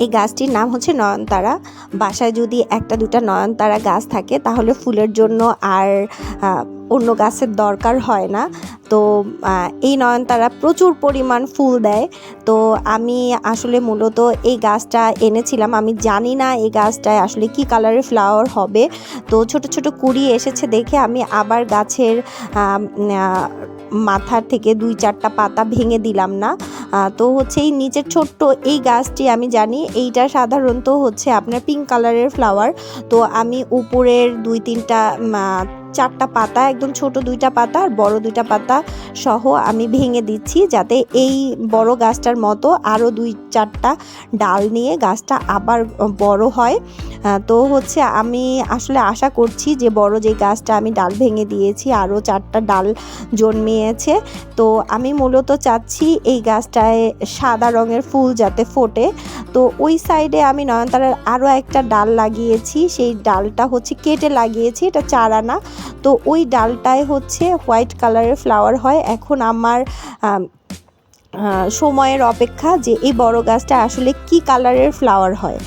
এই গাছটির নাম হচ্ছে নয়নতারা। বাসায় যদি একটা দুটা নয়নতারা গাছ থাকে তাহলে ফুলের জন্য আর অন্য গাছের দরকার হয় না। তো এই নয়নতারা প্রচুর পরিমাণ ফুল দেয়। তো আমি আসলে মূলত এই গাছটা এনেছিলাম, আমি জানি না এই গাছটায় আসলে কি কালারের ফ্লাওয়ার হবে। তো ছোট ছোট কুড়ি এসেছে দেখে আমি আবার গাছের মাথার থেকে 2-4টা পাতা ভেঙে দিলাম না। তো হচ্ছে এই নিচের ছোট্ট এই গাছটি আমি জানি এইটা সাধারণত হচ্ছে আপনার পিঙ্ক কালারের ফ্লাওয়ার। তো আমি উপরের 4টা পাতা, একদম ছোট 2টা পাতা আর বড় 2টা পাতা সহ আমি ভেঙে দিচ্ছি, যাতে এই বড় গাছটার মতো আরও 2-4টা ডাল নিয়ে গাছটা আবার বড় হয়। তো হচ্ছে আমি আসলে আশা করছি যে বড় যে গাছটা আমি ডাল ভেঙে দিয়েছি আরও 4টা ডাল জন্মিয়েছে। তো আমি মূলত চাচ্ছি এই গাছটায় সাদা রঙের ফুল যাতে ফোটে। তো ওই সাইডে আমি নয়নতারার আরও একটা ডাল লাগিয়েছি, সেই ডালটা হচ্ছে কেটে লাগিয়েছি, এটা চারা না। তো ওই ডালটায় হচ্ছে হোয়াইট কালারের ফ্লাওয়ার হয়। এখন আমার সময়ের অপেক্ষা যে এই বড় গাছটা আসলে কি কালারের ফ্লাওয়ার হয়।